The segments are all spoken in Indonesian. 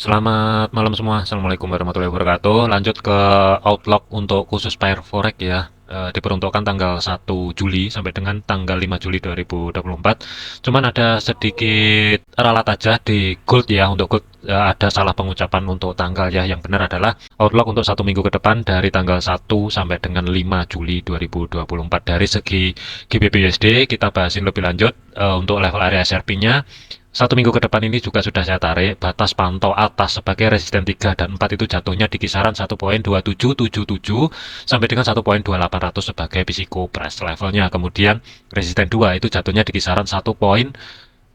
Selamat malam semua. Assalamualaikum warahmatullahi wabarakatuh. Lanjut ke outlook untuk khusus pair forex ya. Diperuntukkan tanggal 1 Juli sampai dengan tanggal 5 Juli 2024. Cuman ada sedikit ralat aja di gold ya. Untuk gold ada salah pengucapan untuk tanggal ya. Yang benar adalah outlook untuk 1 minggu ke depan dari tanggal 1 sampai dengan 5 Juli 2024. Dari segi GBP USD kita bahasin lebih lanjut. Untuk level area SRP-nya 1 minggu ke depan ini juga sudah saya tarik batas pantau atas sebagai resisten 3 dan 4 itu jatuhnya di kisaran 1.2777 sampai dengan 1.2800 sebagai physical price levelnya. Kemudian resisten 2 itu jatuhnya di kisaran 1.2732.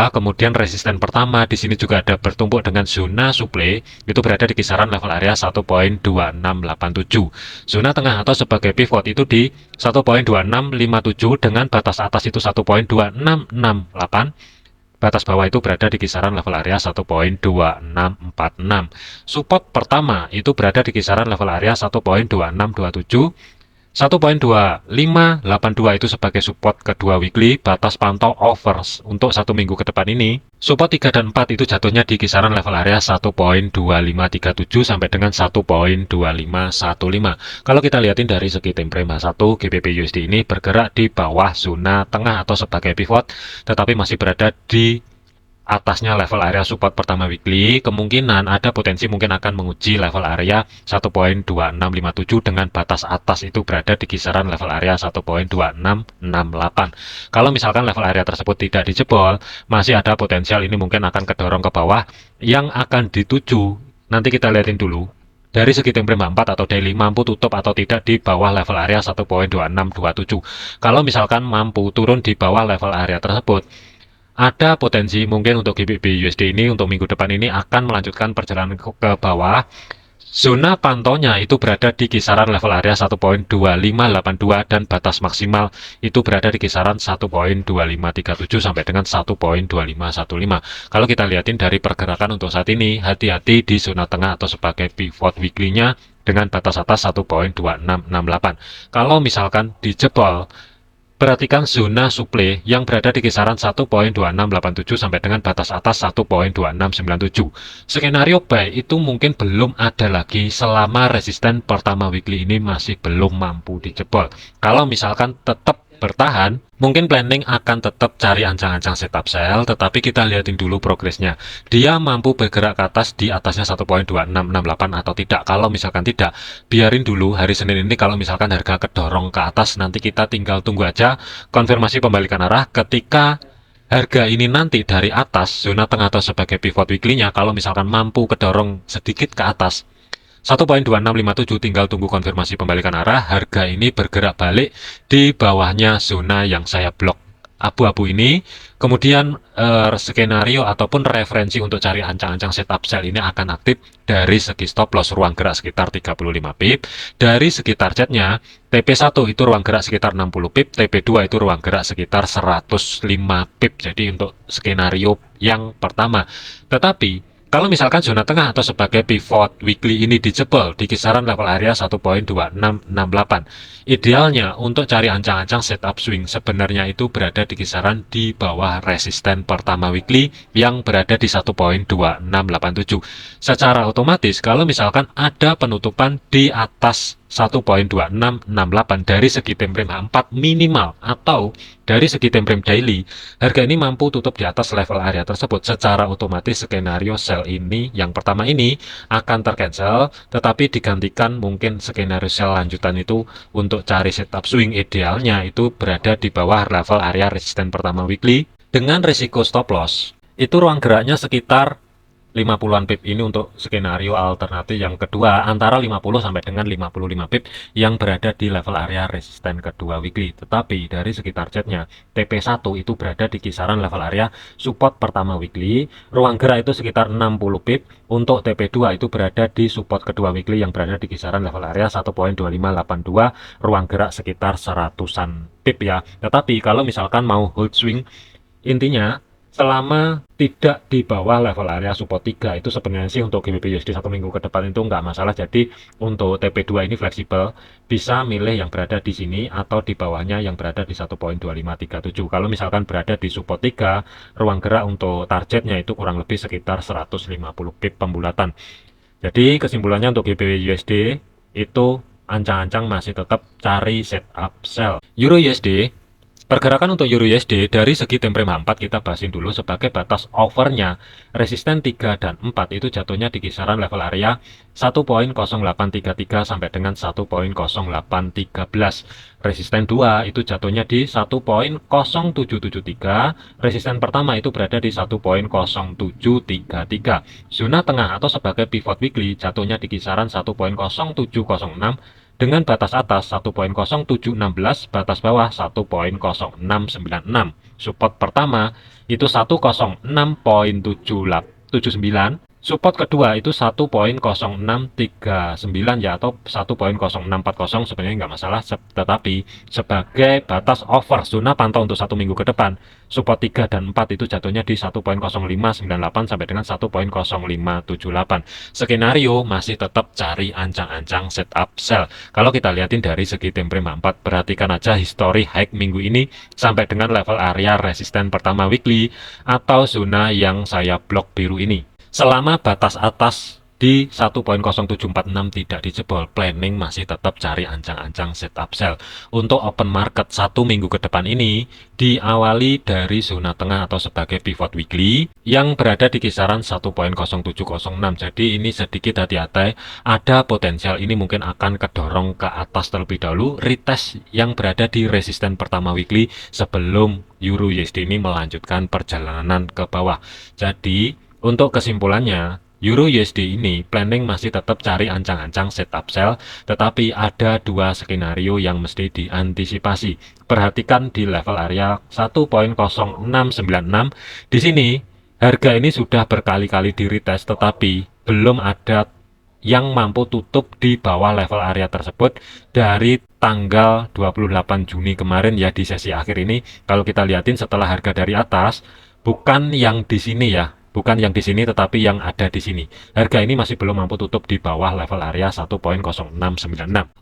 Kemudian resisten pertama di sini juga ada bertumpuk dengan zona supply itu berada di kisaran level area 1.2687. Zona tengah atau sebagai pivot itu di 1.2657 dengan batas atas itu 1.2668. Batas bawah itu berada di kisaran level area 1.2646. Support pertama itu berada di kisaran level area 1.2627. 1.2582 itu sebagai support kedua weekly. Batas pantau offers untuk 1 minggu ke depan ini support 3 dan 4 itu jatuhnya di kisaran level area 1.2537 sampai dengan 1.2515. Kalau kita lihatin dari segi time frame H1, GBP USD ini bergerak di bawah zona tengah atau sebagai pivot, tetapi masih berada di atasnya level area support pertama weekly. Kemungkinan ada potensi mungkin akan menguji level area 1.2657 dengan batas atas itu berada di kisaran level area 1.2668. Kalau misalkan level area tersebut tidak dijebol, masih ada potensial ini mungkin akan kedorong ke bawah yang akan dituju. Nanti kita lihatin dulu dari segi time frame 4 atau daily mampu tutup atau tidak di bawah level area 1.2627. Kalau misalkan mampu turun di bawah level area tersebut, ada potensi mungkin untuk GBP USD ini untuk minggu depan ini akan melanjutkan perjalanan ke bawah. Zona pantaunya itu berada di kisaran level area 1.2582 dan batas maksimal itu berada di kisaran 1.2537 sampai dengan 1.2515. Kalau kita lihatin dari pergerakan untuk saat ini, hati-hati di zona tengah atau sebagai pivot weekly-nya dengan batas atas 1.2668. Kalau misalkan dijebol, perhatikan zona supply yang berada di kisaran 1.2687 sampai dengan batas atas 1.2697. Skenario buy itu mungkin belum ada lagi selama resisten pertama weekly ini masih belum mampu dijebol. Kalau misalkan tetap bertahan, mungkin planning akan tetap cari ancang-ancang setup sell, tetapi kita lihatin dulu progresnya. Dia mampu bergerak ke atas di atasnya 1.2668 atau tidak. Kalau misalkan tidak, biarin dulu hari Senin ini kalau misalkan harga kedorong ke atas, nanti kita tinggal tunggu aja konfirmasi pembalikan arah ketika harga ini nanti dari atas zona tengah atau sebagai pivot weekly-nya kalau misalkan mampu kedorong sedikit ke atas 1.2657 tinggal tunggu konfirmasi pembalikan arah, harga ini bergerak balik di bawahnya zona yang saya blok abu-abu ini. Kemudian skenario ataupun referensi untuk cari ancang-ancang setup sell ini akan aktif dari segi stop loss ruang gerak sekitar 35 pip, dari segi targetnya TP1 itu ruang gerak sekitar 60 pip, TP2 itu ruang gerak sekitar 105 pip. Jadi untuk skenario yang pertama. Tetapi kalau misalkan zona tengah atau sebagai pivot weekly ini dijebol di kisaran level area 1.2668, idealnya untuk cari ancang-ancang setup swing sebenarnya itu berada di kisaran di bawah resisten pertama weekly yang berada di 1.2687. Secara otomatis kalau misalkan ada penutupan di atas 1.2668 dari segi time frame H4 minimal atau dari segi time frame daily, harga ini mampu tutup di atas level area tersebut. Secara otomatis skenario sell ini yang pertama ini akan tercancel, tetapi digantikan mungkin skenario sell lanjutan itu untuk cari setup swing idealnya itu berada di bawah level area resisten pertama weekly dengan risiko stop loss. Itu ruang geraknya sekitar 50-an pip ini untuk skenario alternatif yang kedua antara 50 sampai dengan 55 pip yang berada di level area resisten kedua weekly. Tetapi dari segi targetnya TP1 itu berada di kisaran level area support pertama weekly, ruang gerak itu sekitar 60 pip. Untuk TP2 itu berada di support kedua weekly yang berada di kisaran level area 1.2582, ruang gerak sekitar 100-an pip ya. Tetapi kalau misalkan mau hold swing, intinya selama tidak di bawah level area support 3. Itu sebenarnya sih untuk GBP USD 1 minggu ke depan itu nggak masalah. Jadi untuk TP2 ini fleksibel, bisa milih yang berada di sini atau di bawahnya yang berada di 1.2537. Kalau misalkan berada di support 3, ruang gerak untuk targetnya itu kurang lebih sekitar 150 pip pembulatan. Jadi kesimpulannya untuk GBP USD itu ancang-ancang masih tetap cari setup sell. Euro USD, pergerakan untuk Euro USD dari segi time frame 4 kita bahasin dulu sebagai batas overnya. Resisten 3 dan 4 itu jatuhnya di kisaran level area 1.0833 sampai dengan 1.0813. Resisten 2 itu jatuhnya di 1.0773. Resisten pertama itu berada di 1.0733. Zona tengah atau sebagai pivot weekly jatuhnya di kisaran 1.0706 dengan batas atas 1.0716, batas bawah 1.0696. Support pertama itu 106.79. Support kedua itu 1.0639 ya, atau 1.0640 sebenarnya nggak masalah, tetapi sebagai batas over zona pantau untuk 1 minggu ke depan, support 3 dan 4 itu jatuhnya di 1.0598 sampai dengan 1.0578. Skenario masih tetap cari ancang-ancang setup sell. Kalau kita lihatin dari segi time frame 4, perhatikan aja history high minggu ini sampai dengan level area resisten pertama weekly atau zona yang saya blok biru ini. Selama batas atas di 1.0746 tidak dijebol, planning masih tetap cari ancang-ancang setup sell. Untuk open market 1 minggu ke depan ini diawali dari zona tengah atau sebagai pivot weekly yang berada di kisaran 1.0706. Jadi ini sedikit hati-hati, ada potensial ini mungkin akan kedorong ke atas terlebih dahulu, retest yang berada di resisten pertama weekly sebelum Euro USD ini melanjutkan perjalanan ke bawah. Jadi untuk kesimpulannya, Euro USD ini planning masih tetap cari ancang-ancang setup sell, tetapi ada dua skenario yang mesti diantisipasi. Perhatikan di level area 1.0696. Di sini harga ini sudah berkali-kali di retest, tetapi belum ada yang mampu tutup di bawah level area tersebut dari tanggal 28 Juni kemarin ya, di sesi akhir ini. Kalau kita lihatin setelah harga dari atas, bukan yang di sini ya, bukan yang di sini tetapi yang ada di sini. Harga ini masih belum mampu tutup di bawah level area 1.0696.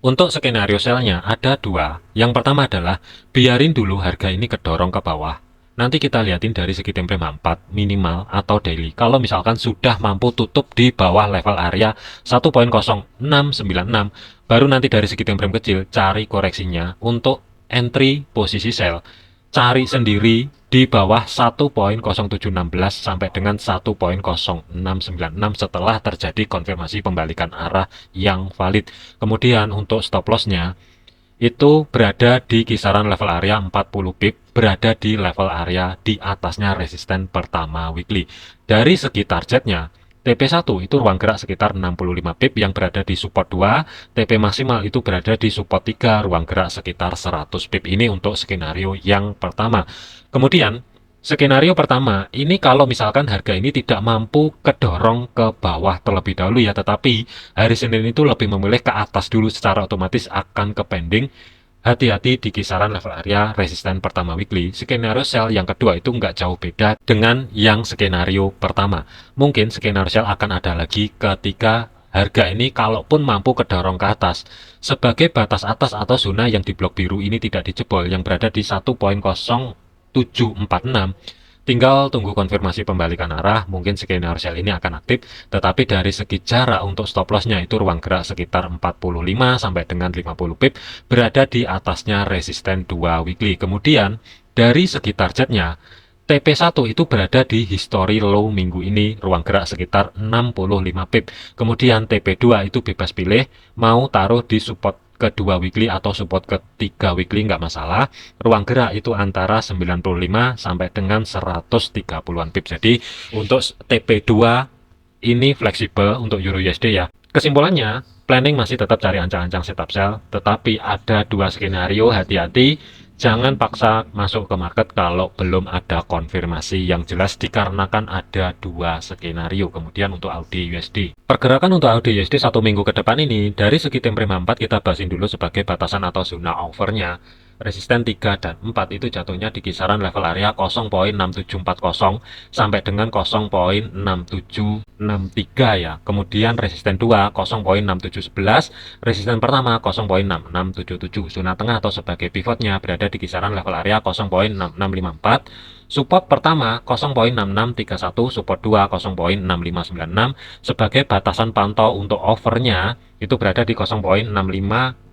Untuk skenario sellnya ada dua. Yang pertama adalah biarin dulu harga ini kedorong ke bawah. Nanti kita lihatin dari segi time frame 4 minimal atau daily. Kalau misalkan sudah mampu tutup di bawah level area 1.0696, baru nanti dari segi time frame kecil cari koreksinya untuk entry posisi sell. Cari sendiri di bawah 1.0716 sampai dengan 1.0696 setelah terjadi konfirmasi pembalikan arah yang valid. Kemudian untuk stop lossnya itu berada di kisaran level area 40 pip, berada di level area di atasnya resisten pertama weekly. Dari segi targetnya, TP1 itu ruang gerak sekitar 65 pip yang berada di support 2, TP maksimal itu berada di support 3, ruang gerak sekitar 100 pip. Ini untuk skenario yang pertama. Kemudian, skenario pertama, ini kalau misalkan harga ini tidak mampu kedorong ke bawah terlebih dahulu ya, tetapi hari Senin itu lebih memilih ke atas dulu, secara otomatis akan ke pending. Hati-hati di kisaran level area resisten pertama weekly. Skenario sell yang kedua itu nggak jauh beda dengan yang skenario pertama. Mungkin skenario sell akan ada lagi ketika harga ini kalaupun mampu kedorong ke atas. Sebagai batas atas atau zona yang di blok biru ini tidak dijebol, yang berada di 1.0746. Tinggal tunggu konfirmasi pembalikan arah, mungkin skenario sell ini akan aktif, tetapi dari segi jarak untuk stop lossnya itu ruang gerak sekitar 45 sampai dengan 50 pip, berada di atasnya resisten 2 weekly. Kemudian dari segi targetnya, TP1 itu berada di history low minggu ini, ruang gerak sekitar 65 pip. Kemudian TP2 itu bebas pilih, mau taruh di support kedua weekly atau support ketiga weekly nggak masalah. Ruang gerak itu antara 95 sampai dengan 130-an pip. Jadi untuk TP2 ini fleksibel untuk Euro USD ya. Kesimpulannya, planning masih tetap cari ancang-ancang setup sell, tetapi ada dua skenario, hati-hati. Jangan paksa masuk ke market kalau belum ada konfirmasi yang jelas, dikarenakan ada dua skenario. Kemudian untuk AUD USD. Pergerakan untuk AUD USD 1 minggu ke depan ini, dari segi time frame 4 kita bahasin dulu sebagai batasan atau zona overnya. resisten 3 dan 4 itu jatuhnya di kisaran level area 0.6740 sampai dengan 0.6763 ya. Kemudian resisten 2 0.6711, resisten pertama 0.6677. Zona tengah atau sebagai pivotnya berada di kisaran level area 0.6654. Support pertama 0.6631, support 2 0.6596. Sebagai batasan pantau untuk overnya itu berada di 0.6562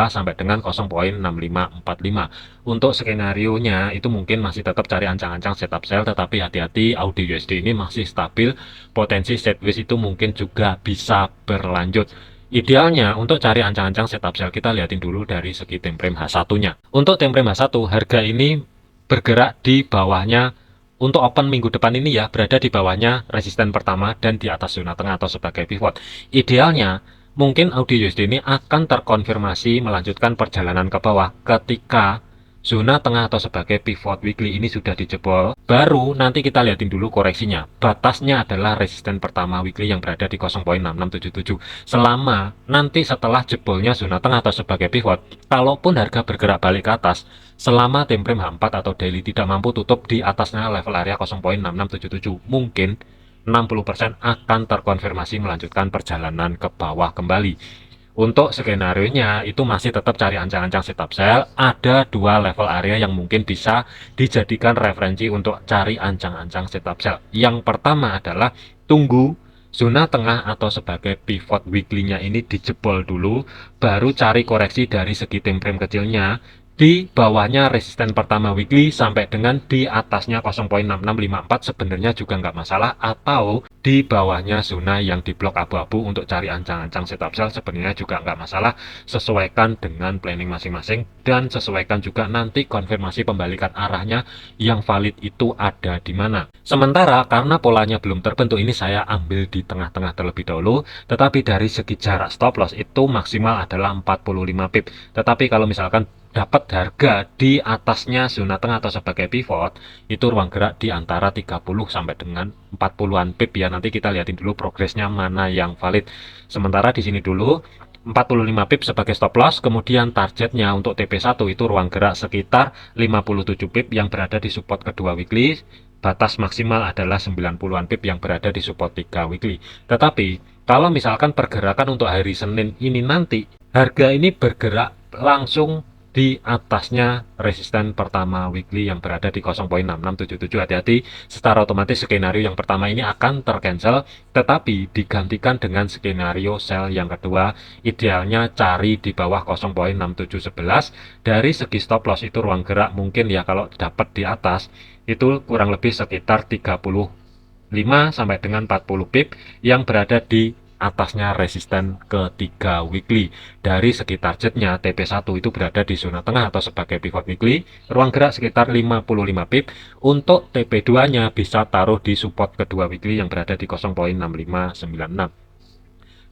sampai dengan 0.6545. Untuk skenario nya itu mungkin masih tetap cari ancang-ancang setup sell, tetapi hati-hati AUD USD ini masih stabil, potensi sideways itu mungkin juga bisa berlanjut. Idealnya untuk cari ancang-ancang setup sell kita lihatin dulu dari segi time frame H1 nya. Untuk time frame H1 harga ini bergerak di bawahnya. Untuk open minggu depan ini ya berada di bawahnya resisten pertama dan di atas zona tengah atau sebagai pivot. Idealnya mungkin AUD USD ini akan terkonfirmasi melanjutkan perjalanan ke bawah ketika zona tengah atau sebagai pivot weekly ini sudah dijebol. Baru nanti kita lihatin dulu koreksinya. Batasnya adalah resisten pertama weekly yang berada di 0.6677. Selama nanti setelah jebolnya zona tengah atau sebagai pivot, kalaupun harga bergerak balik ke atas, selama time frame H4 atau daily tidak mampu tutup di atasnya level area 0.6677, mungkin 60% akan terkonfirmasi melanjutkan perjalanan ke bawah kembali. Untuk skenario nya itu masih tetap cari ancang-ancang setup sell. Ada dua level area yang mungkin bisa dijadikan referensi untuk cari ancang-ancang setup sell. Yang pertama adalah tunggu zona tengah atau sebagai pivot weekly-nya ini dijebol dulu, baru cari koreksi dari segi time frame kecilnya di bawahnya resisten pertama weekly sampai dengan di atasnya 0.6654 sebenarnya juga nggak masalah, atau di bawahnya zona yang diblok abu-abu untuk cari ancang-ancang setup sell sebenarnya juga nggak masalah. Sesuaikan dengan planning masing-masing dan sesuaikan juga nanti konfirmasi pembalikan arahnya yang valid itu ada di mana. Sementara karena polanya belum terbentuk, ini saya ambil di tengah-tengah terlebih dahulu, tetapi dari segi jarak stop loss itu maksimal adalah 45 pip. Tetapi kalau misalkan dapat harga di atasnya zona tengah atau sebagai pivot, itu ruang gerak di antara 30 sampai dengan 40-an pip ya. Nanti kita lihatin dulu progresnya mana yang valid. Sementara di sini dulu 45 pip sebagai stop loss, kemudian targetnya untuk TP1 itu ruang gerak sekitar 57 pip yang berada di support kedua weekly. Batas maksimal adalah 90-an pip yang berada di support 3 weekly. Tetapi kalau misalkan pergerakan untuk hari Senin ini nanti, harga ini bergerak langsung di atasnya resisten pertama weekly yang berada di 0.6677. Hati-hati, secara otomatis skenario yang pertama ini akan tercancel, tetapi digantikan dengan skenario sell yang kedua. Idealnya cari di bawah 0.6711. Dari segi stop loss itu ruang gerak mungkin ya kalau dapat di atas itu kurang lebih sekitar 35 sampai dengan 40 pip yang berada di atasnya resisten ketiga weekly. Dari segi targetnya TP1 itu berada di zona tengah atau sebagai pivot weekly, ruang gerak sekitar 55 pip. Untuk TP2 nya bisa taruh di support kedua weekly yang berada di 0.6596.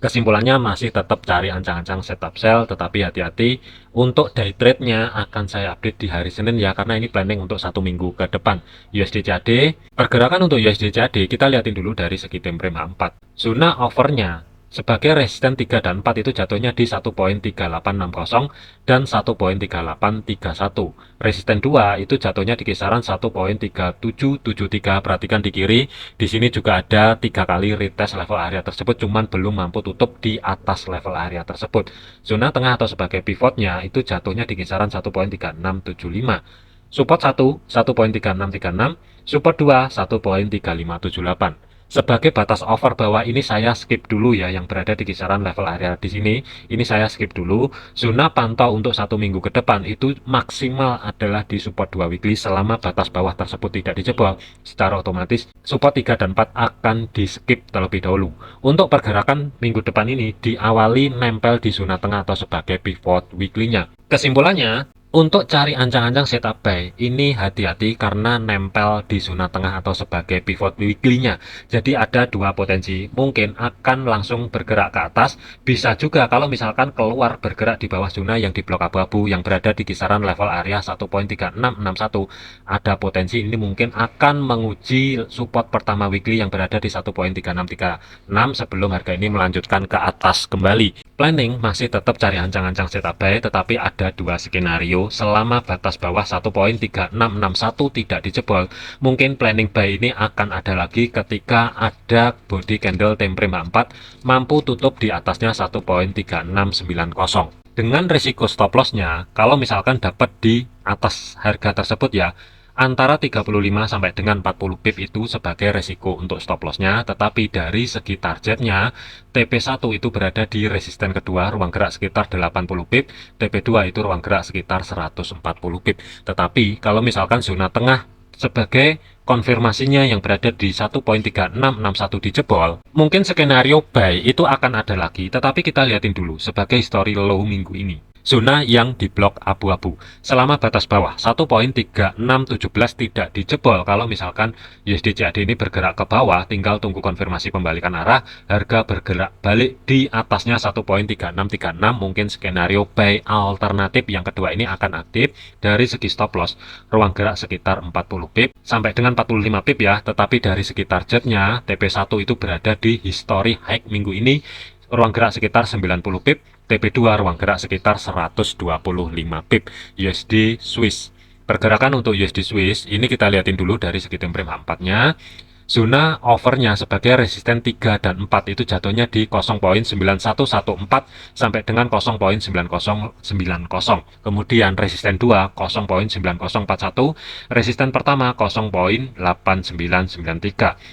Kesimpulannya masih tetap cari ancang-ancang setup sell, tetapi hati-hati untuk day trade-nya akan saya update di hari Senin ya, karena ini planning untuk 1 minggu ke depan. USD CAD, pergerakan untuk USD CAD kita lihatin dulu dari segi time frame H4. Zona overnya sebagai resisten 3 dan 4 itu jatuhnya di 1.3860 dan 1.3831. Resisten 2 itu jatuhnya di kisaran 1.3773. Perhatikan di kiri, di sini juga ada 3 kali retest level area tersebut, cuman belum mampu tutup di atas level area tersebut. Zona tengah atau sebagai pivotnya itu jatuhnya di kisaran 1.3675. Support 1, 1.3636, support 2, 1.3578. Sebagai batas over bawah ini saya skip dulu ya, yang berada di kisaran level area di sini. Ini saya skip dulu. Zona pantau untuk 1 minggu ke depan itu maksimal adalah di support 2 weekly selama batas bawah tersebut tidak dijebol. Secara otomatis support 3 dan 4 akan di skip terlebih dahulu. Untuk pergerakan minggu depan ini diawali nempel di zona tengah atau sebagai pivot weekly-nya. Kesimpulannya, untuk cari ancang-ancang setup buy, ini hati-hati karena nempel di zona tengah atau sebagai pivot weekly-nya. Jadi ada dua potensi, mungkin akan langsung bergerak ke atas, bisa juga kalau misalkan keluar bergerak di bawah zona yang di blok abu-abu yang berada di kisaran level area 1.3661. Ada potensi ini mungkin akan menguji support pertama weekly yang berada di 1.3636 sebelum harga ini melanjutkan ke atas kembali. Planning masih tetap cari ancang-ancang setup buy, tetapi ada dua skenario. Selama batas bawah 1.3661 tidak dijebol, mungkin planning buy ini akan ada lagi ketika ada body candle time frame 4 mampu tutup di atasnya 1.3690. Dengan risiko stop lossnya, kalau misalkan dapat di atas harga tersebut ya, antara 35 sampai dengan 40 pip itu sebagai resiko untuk stop lossnya, tetapi dari segi targetnya TP1 itu berada di resisten kedua, ruang gerak sekitar 80 pip, TP2 itu ruang gerak sekitar 140 pip. Tetapi kalau misalkan zona tengah sebagai konfirmasinya yang berada di 1.3661 dijebol, mungkin skenario buy itu akan ada lagi, tetapi kita lihatin dulu sebagai history low minggu ini. Zona yang diblok abu-abu selama batas bawah 1.3617 tidak dijebol. Kalau misalkan USD CAD ini bergerak ke bawah, tinggal tunggu konfirmasi pembalikan arah, harga bergerak balik di atasnya 1.3636, mungkin skenario buy alternatif yang kedua ini akan aktif. Dari segi stop loss, ruang gerak sekitar 40 pip sampai dengan 45 pip ya, tetapi dari segi targetnya TP1 itu berada di history high minggu ini, ruang gerak sekitar 90 pip, TP2 ruang gerak sekitar 125 pip. USD Swiss, pergerakan untuk USD Swiss ini kita lihatin dulu dari segi time frame 4-nya. Zona overnya sebagai resisten 3 dan 4 itu jatuhnya di 0.9114 sampai dengan 0.9090. Kemudian resisten 2 0.9041, resisten pertama 0.8993.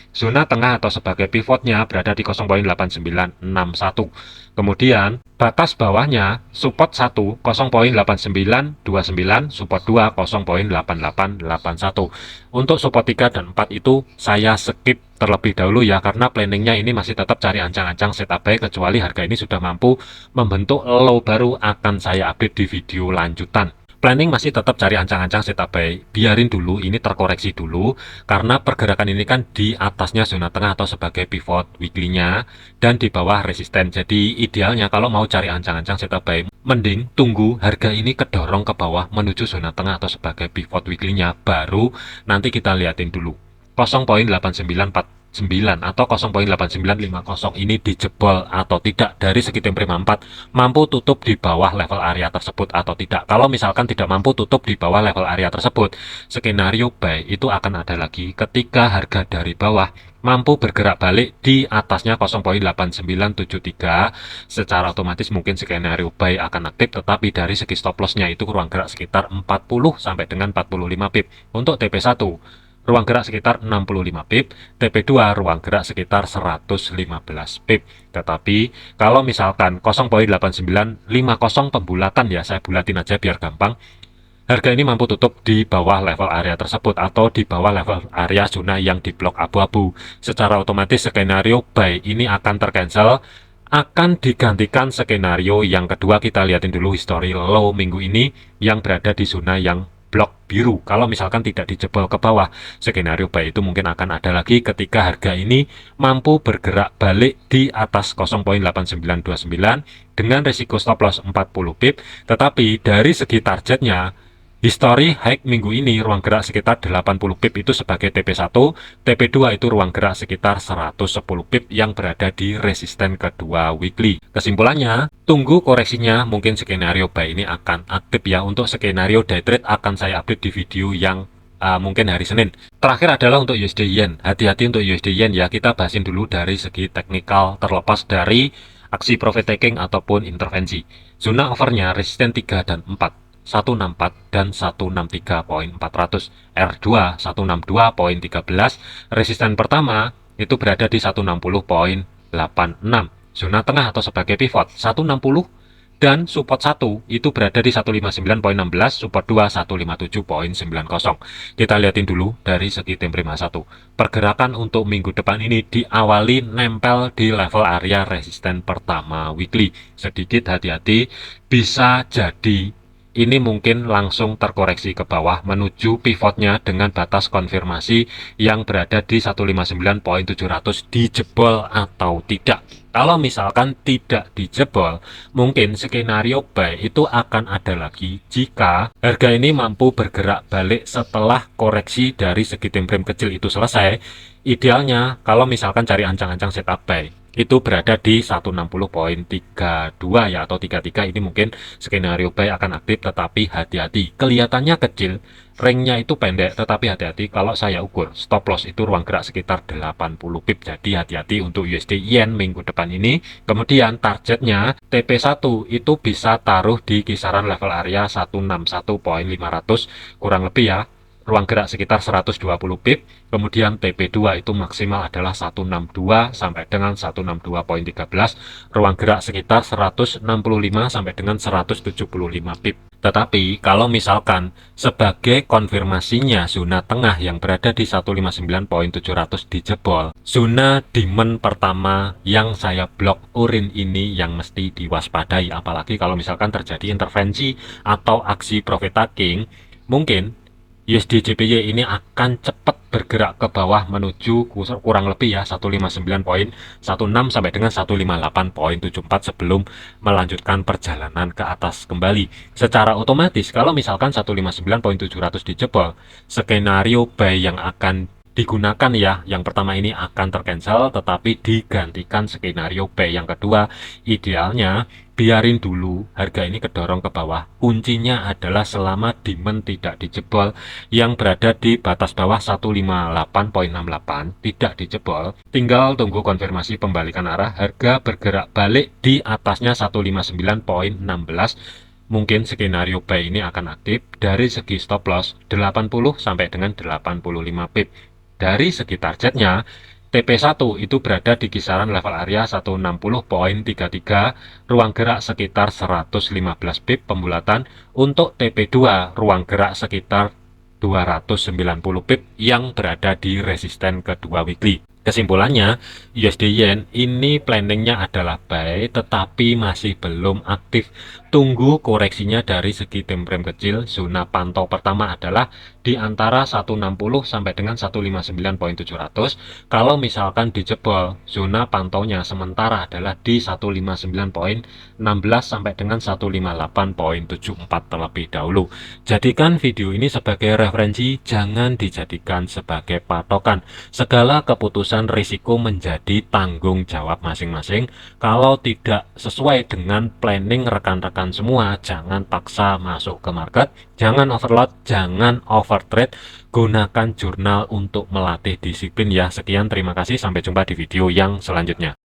Zona tengah atau sebagai pivotnya berada di 0.8961. Kemudian batas bawahnya support 1 0.8929, support 2 0.8881. Untuk support 3 dan 4 itu saya skip terlebih dahulu ya, karena planningnya ini masih tetap cari ancang-ancang setup buy, kecuali harga ini sudah mampu membentuk low baru akan saya update di video lanjutan. Planning masih tetap cari ancang-ancang setup buy, biarin dulu ini terkoreksi dulu, karena pergerakan ini kan di atasnya zona tengah atau sebagai pivot weekly-nya dan di bawah resisten. Jadi idealnya kalau mau cari ancang-ancang setup buy, mending tunggu harga ini kedorong ke bawah menuju zona tengah atau sebagai pivot weekly-nya, baru nanti kita liatin dulu 0.8949 atau 0.8950 ini dijebol atau tidak. Dari segi time frame 4 mampu tutup di bawah level area tersebut atau tidak. Kalau misalkan tidak mampu tutup di bawah level area tersebut, skenario buy itu akan ada lagi ketika harga dari bawah mampu bergerak balik di atasnya 0.8973. Secara otomatis mungkin skenario buy akan aktif, tetapi dari segi stop lossnya itu ruang gerak sekitar 40 sampai dengan 45 pip. Untuk TP1 ruang gerak sekitar 65 pip, TP2 ruang gerak sekitar 115 pip. Tetapi kalau misalkan 0.8950 pembulatan ya, saya bulatin aja biar gampang, harga ini mampu tutup di bawah level area tersebut atau di bawah level area zona yang diblok abu-abu. Secara otomatis skenario buy ini akan tercancel, akan digantikan skenario yang kedua. Kita lihatin dulu history low minggu ini yang berada di zona yang blok biru. Kalau misalkan tidak dijebol ke bawah, skenario buy itu mungkin akan ada lagi ketika harga ini mampu bergerak balik di atas 0.8929 dengan risiko stop loss 40 pip. Tetapi dari segi targetnya, history high minggu ini ruang gerak sekitar 80 pip itu sebagai TP1, TP2 itu ruang gerak sekitar 110 pip yang berada di resisten kedua weekly. Kesimpulannya, tunggu koreksinya, mungkin skenario buy ini akan aktif ya. Untuk skenario day trade akan saya update di video yang mungkin hari Senin. Terakhir adalah untuk USD Yen. Hati-hati untuk USD Yen ya, kita bahasin dulu dari segi teknikal terlepas dari aksi profit taking ataupun intervensi. Zona overnya resisten 3 dan 4. 164 dan 163.400, R2 162.13, resisten pertama itu berada di 160.86. Zona tengah atau sebagai pivot 160 dan support 1 itu berada di 159.16, support 2 157.90. Kita lihatin dulu dari segi time frame 1. Pergerakan untuk minggu depan ini diawali nempel di level area resisten pertama weekly. Sedikit hati-hati, bisa jadi ini mungkin langsung terkoreksi ke bawah menuju pivotnya dengan batas konfirmasi yang berada di 159.700 dijebol atau tidak. Kalau misalkan tidak dijebol, mungkin skenario buy itu akan ada lagi jika harga ini mampu bergerak balik setelah koreksi dari segi time frame kecil itu selesai. Idealnya kalau misalkan cari ancang-ancang setup buy, itu berada di 160.32 ya, atau 33. Ini mungkin skenario buy akan aktif, tetapi hati-hati. Kelihatannya kecil, ringnya itu pendek, tetapi hati-hati. Kalau saya ukur stop loss itu ruang gerak sekitar 80 pip. Jadi hati-hati untuk USD Yen minggu depan ini. Kemudian targetnya TP1 itu bisa taruh di kisaran level area 161.500 kurang lebih ya, ruang gerak sekitar 120 pip. Kemudian TP2 itu maksimal adalah 162 sampai dengan 162.13, ruang gerak sekitar 165 sampai dengan 175 pip. Tetapi kalau misalkan sebagai konfirmasinya zona tengah yang berada di 159.700 dijebol, zona demand pertama yang saya blok urin ini yang mesti diwaspadai, apalagi kalau misalkan terjadi intervensi atau aksi profit taking. Mungkin USD JPY ini akan cepat bergerak ke bawah menuju kurang lebih ya 159.16 sampai dengan 158.74 sebelum melanjutkan perjalanan ke atas kembali. Secara otomatis kalau misalkan 159.700 dijebol, skenario buy yang akan digunakan ya, yang pertama ini akan tercancel, tetapi digantikan skenario buy yang kedua. Idealnya biarin dulu harga ini kedorong ke bawah. Kuncinya adalah selama demand tidak dijebol yang berada di batas bawah 158.68 tidak dijebol, tinggal tunggu konfirmasi pembalikan arah, harga bergerak balik di atasnya 159.16. Mungkin skenario buy ini akan aktif. Dari segi stop loss 80 sampai dengan 85 pip. Dari segi targetnya TP1 itu berada di kisaran level area 160.33, ruang gerak sekitar 115 pip pembulatan. Untuk TP2 ruang gerak sekitar 290 pip yang berada di resisten kedua weekly. Kesimpulannya, USD Yen ini planningnya adalah buy, tetapi masih belum aktif. Tunggu koreksinya dari segi time frame kecil. Zona pantau pertama adalah di antara 160 sampai dengan 159.700. Kalau misalkan dijebol, zona pantaunya sementara adalah di 159.16 sampai dengan 158.74 terlebih dahulu. Jadikan video ini sebagai referensi, jangan dijadikan sebagai patokan. Segala keputusan risiko menjadi tanggung jawab masing-masing. Kalau tidak sesuai dengan planning rekan-rekan semua, jangan paksa masuk ke market, jangan overload, jangan overtrade. Gunakan jurnal untuk melatih disiplin ya. Sekian, terima kasih, sampai jumpa di video yang selanjutnya.